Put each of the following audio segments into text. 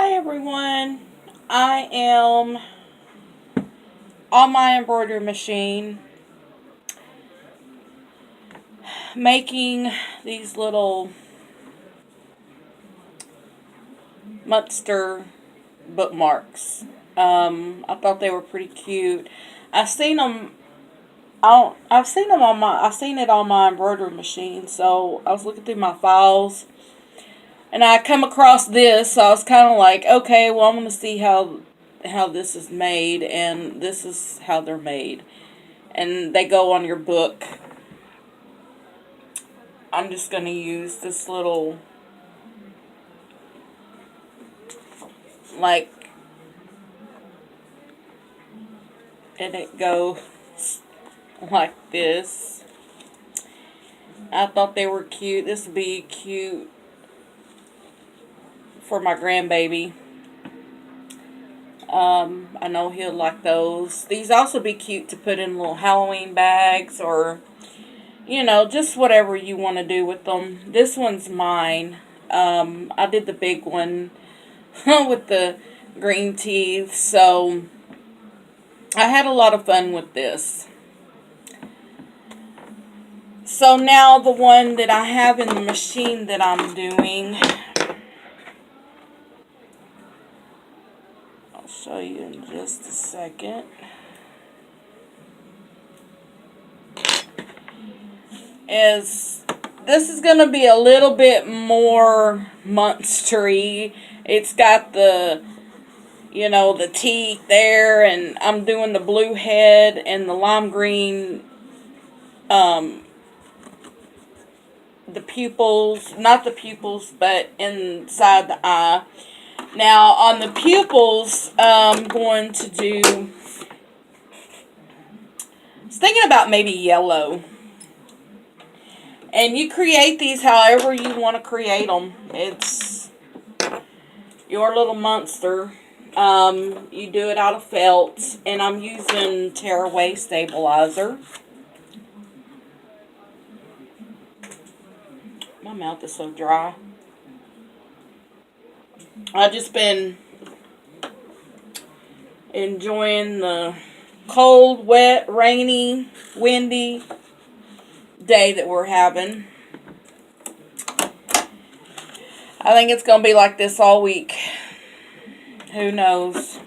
Hi everyone, I am on my embroidery machine making these little Munster bookmarks. I thought they were pretty cute. I seen them. I've seen them on my. I seen it on my embroidery machine. So I was looking through my files, and I come across this. So I was kind of like, okay, well, I'm gonna see how this is made, and this is how they're made, and they go on your book. I'm just gonna use this little like, and it goes like this. I thought they were cute. This would be cute for my grandbaby. I know he'll like those. These also be cute to put in little Halloween bags or, just whatever you want to do with them. This one's mine. I did the big one with the green teeth, so I had a lot of fun with this. So now the one that I have in the machine that I'm doing, I'll show you in just a second, this is going to be a little bit more monstery. It's got the teeth there, and I'm doing the blue head and the lime green, the pupils, not the pupils, but inside the eye. Now, on the pupils, I'm going to do, I was thinking about maybe yellow. And you create these however you want to create them. It's your little monster. You do it out of felt, and I'm using tearaway stabilizer. My mouth is so dry. I've just been enjoying the cold, wet, rainy, windy day that we're having. I think it's going to be like this all week. Who knows?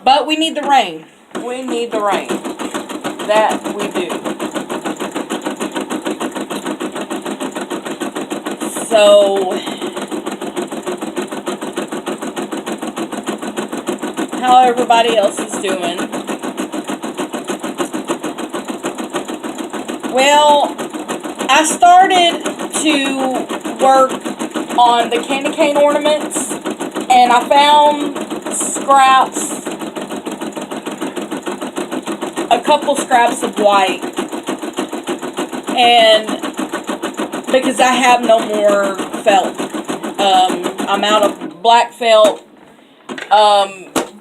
But we need the rain. We need the rain. That we do. So, how everybody else is doing. Well, I started to work on the candy cane ornaments, and I found scraps, a couple scraps of white, and because I have no more felt, I'm out of black felt,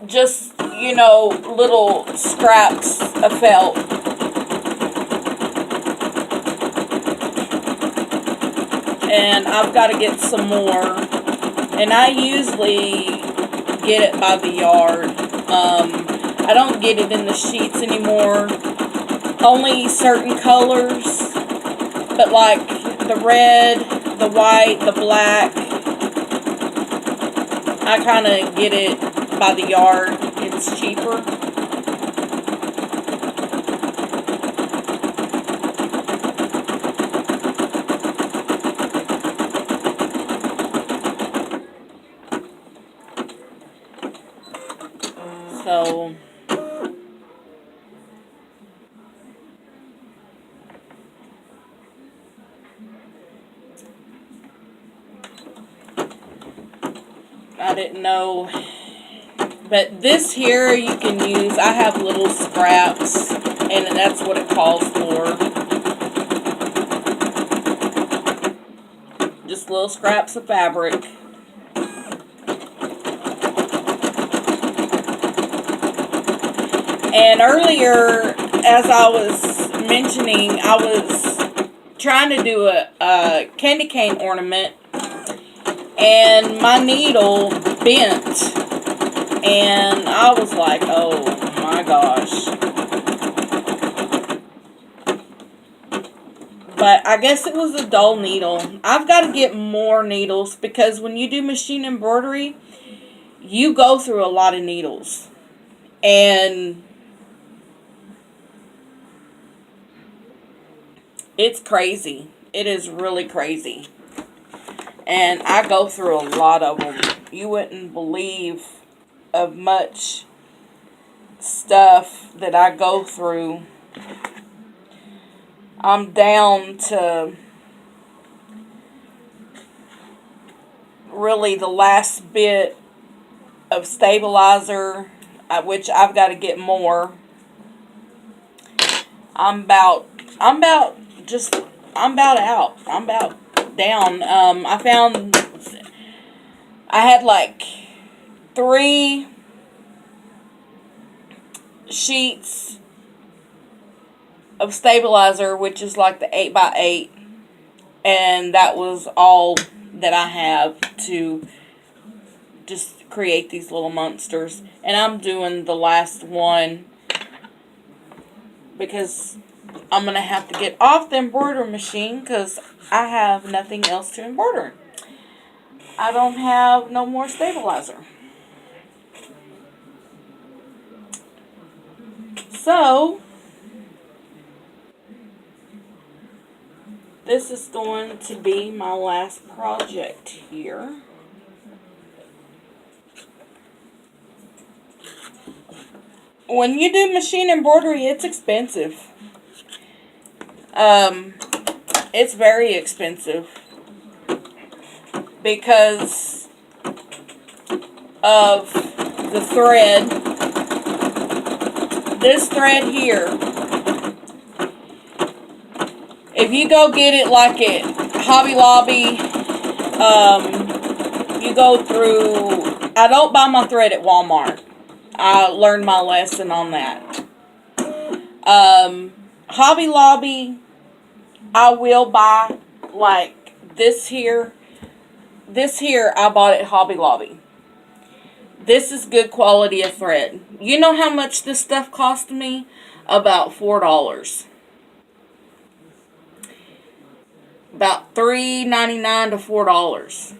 just, little scraps of felt. And I've got to get some more. And I usually get it by the yard. I don't get it in the sheets anymore. Only certain colors. But like the red, the white, the black, I kind of get it by the yard. It's cheaper. So, I didn't know, but this here you can use, I have little scraps, and that's what it calls for. Just little scraps of fabric. And earlier, as I was mentioning, I was trying to do a candy cane ornament, and my needle bent, and I was like, oh my gosh. But I guess it was a dull needle. I've got to get more needles, because when you do machine embroidery, you go through a lot of needles. And it's crazy. It is really crazy. And I go through a lot of them. You wouldn't believe of much stuff that I go through. I'm down to really the last bit of stabilizer, which I've got to get more. I'm about out. I'm about down. I had like 3 sheets of stabilizer, which is like the 8x8, and that was all that I have to just create these little monsters. And I'm doing the last one because I'm going to have to get off the embroidery machine because I have nothing else to embroider. I don't have no more stabilizer. So, this is going to be my last project here. When you do machine embroidery, it's expensive. It's very expensive because of the thread. This thread here, if you go get it like at Hobby Lobby, you go through, I don't buy my thread at Walmart. I learned my lesson on that. Hobby Lobby, I will buy like this here. This here I bought at Hobby Lobby. This is good quality of thread. You know how much this stuff cost me? About $4. About $3.99 to $4.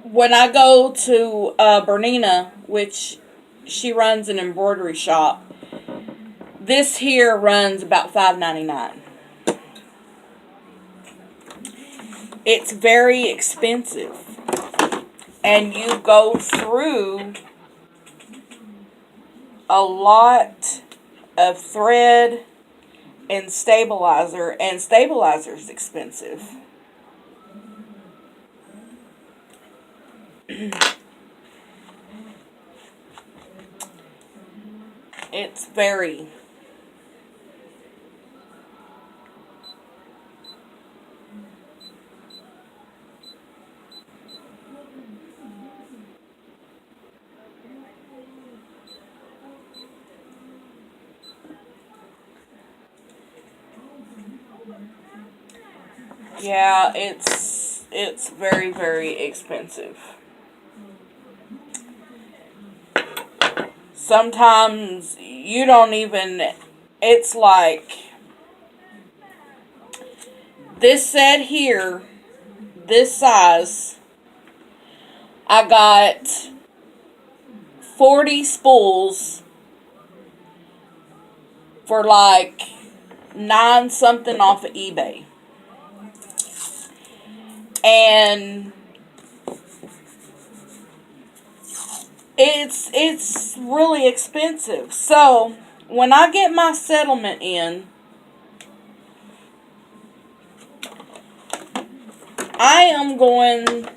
When I go to Bernina, which she runs an embroidery shop, this here runs about $5.99. It's very expensive. And you go through a lot of thread and stabilizer is expensive. It's very. Yeah, it's very, very expensive. Sometimes you don't even, it's like this set here, this size, I got 40 spools for like 9 something off of eBay. And it's really expensive. So when I get my settlement in, I am going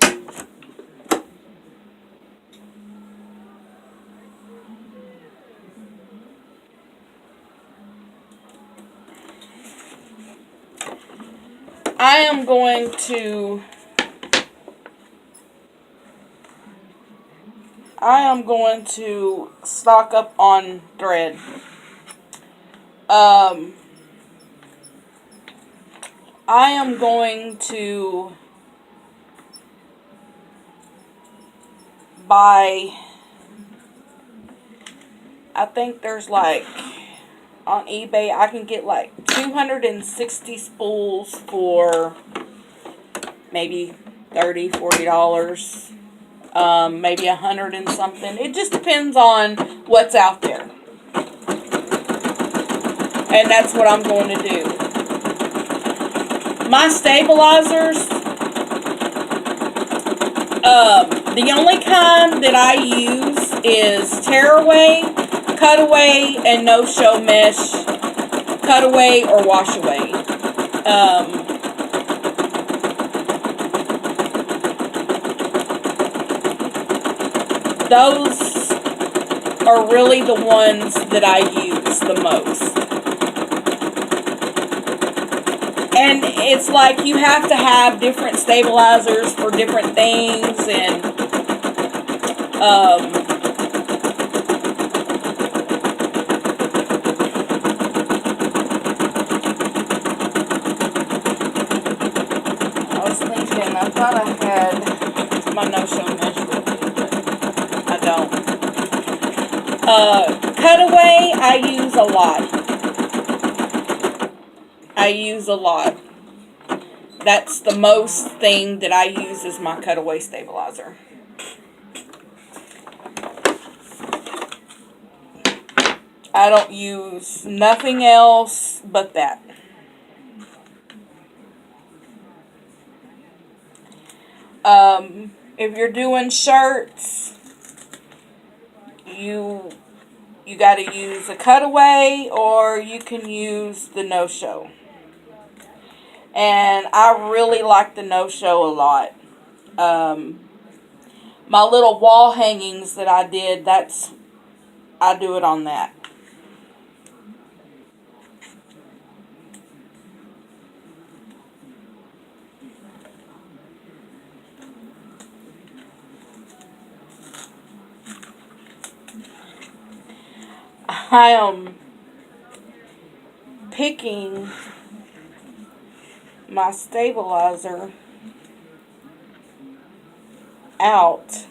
to stock up on thread. I am going to buy, I think there's like, on eBay, I can get like 260 spools for maybe $30, $40. Maybe 100 and something. It just depends on what's out there. And that's what I'm going to do. My stabilizers, the only kind that I use is tearaway, cutaway, and no-show mesh, cutaway or washaway. Those are really the ones that I use the most. And it's like you have to have different stabilizers for different things, and I was thinking, I thought I had my no-show mesh with me, but I don't. Cutaway, I use a lot. I use a lot. That's the most thing that I use is my cutaway stabilizer. I don't use nothing else but that. If you're doing shirts, you got to use a cutaway, or you can use the no-show. And I really like the no-show a lot. My little wall hangings that I did, I do it on that. I am picking my stabilizer out,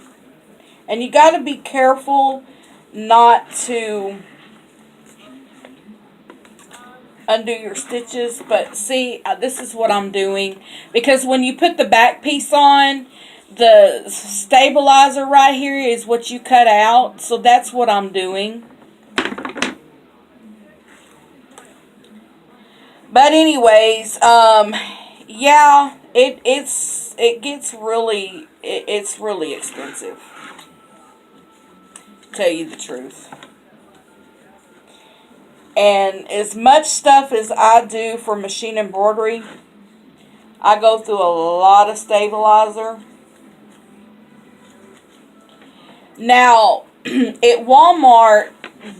and you got to be careful not to undo your stitches. But see, this is what I'm doing, because when you put the back piece on, the stabilizer right here is what you cut out, so that's what I'm doing. But anyways, yeah, it's really expensive, to tell you the truth. And as much stuff as I do for machine embroidery, I go through a lot of stabilizer. Now, at Walmart,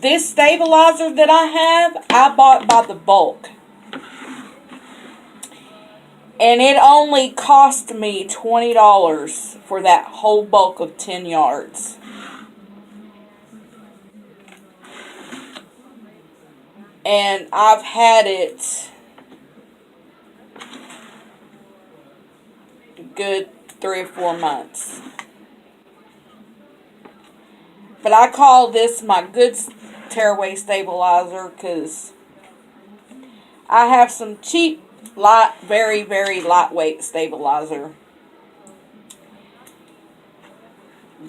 this stabilizer that I have, I bought by the bulk. And it only cost me $20 for that whole bulk of 10 yards. And I've had it a good 3 or 4 months. But I call this my good tearaway stabilizer, because I have some cheap, very, very lightweight stabilizer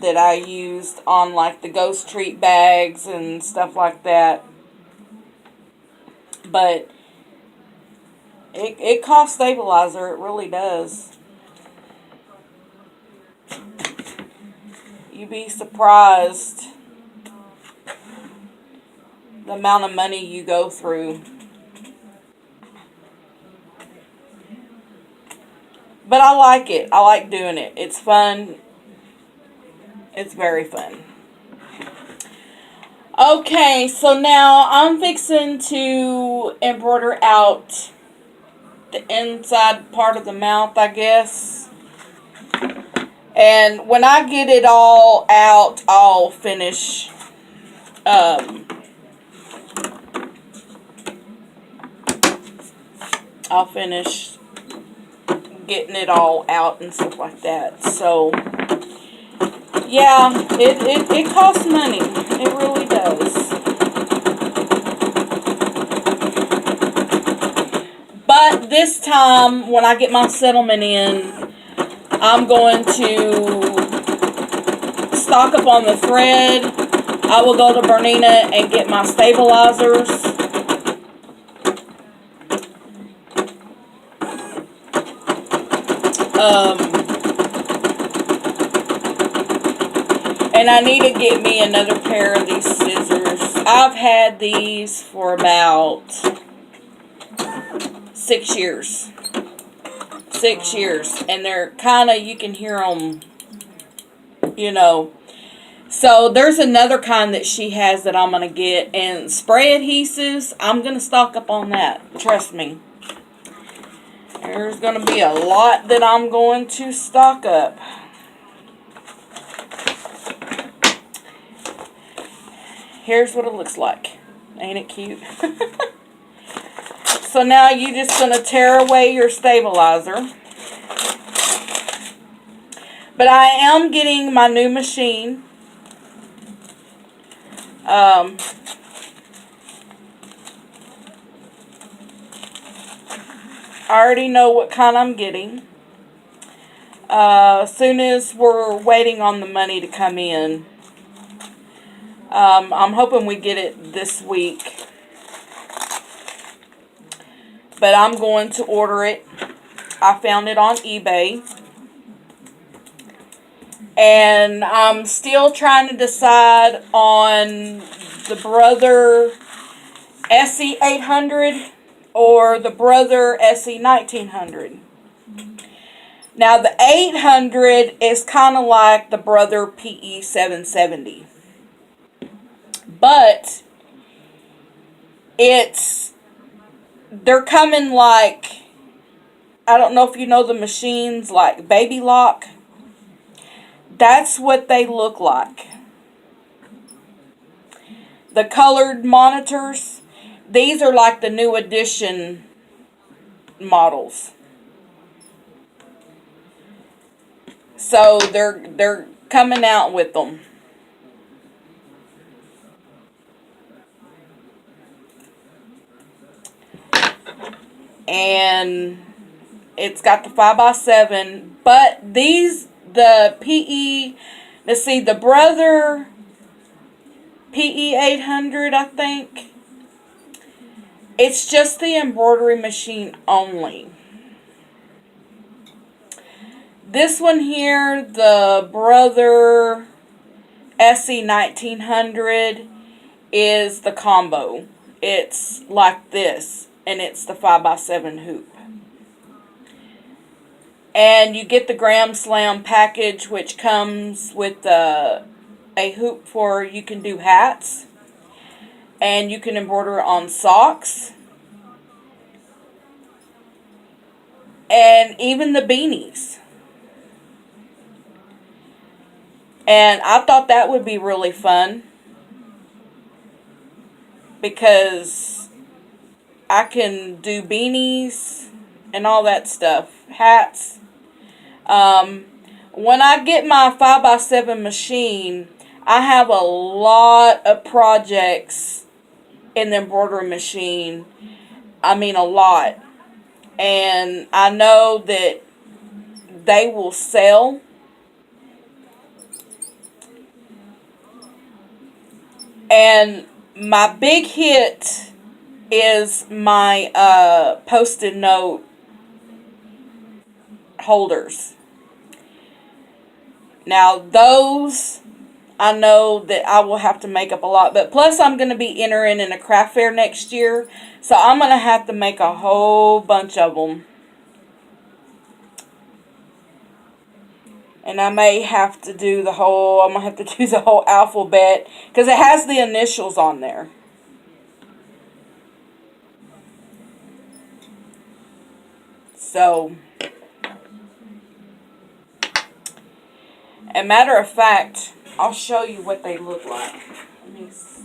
that I used on like the Ghost Treat bags and stuff like that. But it costs stabilizer, it really does. You'd be surprised the amount of money you go through. But I like it. I like doing it. It's fun. It's very fun. Okay, so now I'm fixing to embroider out the inside part of the mouth, I guess. And when I get it all out, I'll finish getting it all out and stuff like that. So, yeah, it costs money. It really does. But this time, when I get my settlement in, I'm going to stock up on the thread. I will go to Bernina and get my stabilizers. And I need to get me another pair of these scissors. I've had these for about 6 years. 6 years. And they're kind of, you can hear them, you know. So there's another kind that she has that I'm going to get. And spray adhesives, I'm going to stock up on that. Trust me. There's going to be a lot that I'm going to stock up. Here's what it looks like. Ain't it cute? So now you're just going to tear away your stabilizer. But I am getting my new machine. I already know what kind I'm getting. As soon as we're waiting on the money to come in, I'm hoping we get it this week. But I'm going to order it. I found it on eBay. And I'm still trying to decide on the Brother SE800 or the Brother SE1900. Now the 800 is kind of like the Brother PE770. But they're coming like, I don't know if you know the machines like Baby Lock. That's what they look like. The colored monitors, these are like the new edition models. So they're coming out with them. And it's got the 5x7, but the PE, let's see, the Brother PE800, I think, it's just the embroidery machine only. This one here, the Brother SE1900, is the combo. It's like this, and it's the 5x7 hoop. And you get the Gram Slam package, which comes with a hoop for, you can do hats. And you can embroider on socks. And even the beanies. And I thought that would be really fun. Because I can do beanies and all that stuff. Hats. When I get my 5x7 machine, I have a lot of projects in the embroidery machine. I mean, a lot. And I know that they will sell. And my big hit is my Post-it note holders. Now those, I know that I will have to make up a lot. But plus I'm going to be entering in a craft fair next year. So I'm going to have to make a whole bunch of them. And I may have to do the whole, I'm going to have to do the whole alphabet. Because it has the initials on there. So, as a matter of fact, I'll show you what they look like. Let me see.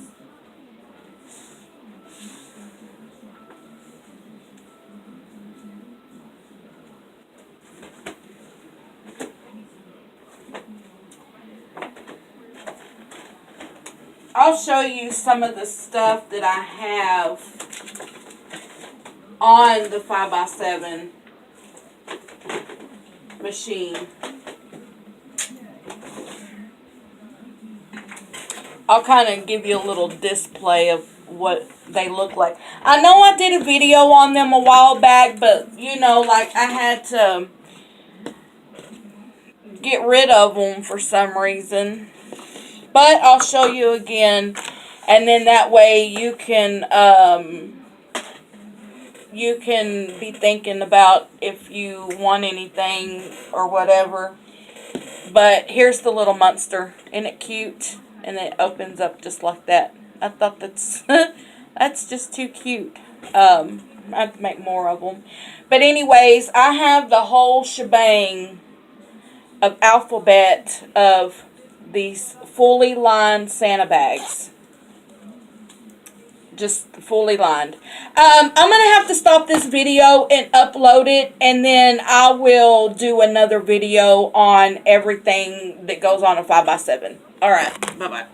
I'll show you some of the stuff that I have on the 5x7 machine. I'll kind of give you a little display of what they look like. I know I did a video on them a while back, but you know, like I had to get rid of them for some reason. But I'll show you again, and then that way you can be thinking about if you want anything or whatever. But here's the little monster. Isn't it cute? And it opens up just like that. I thought that's that's just too cute. I have to make more of them. But anyways, I have the whole shebang of alphabet of these fully lined Santa bags. Just fully lined. I'm going to have to stop this video and upload it, and then I will do another video on everything that goes on a 5x7. Alright, bye-bye.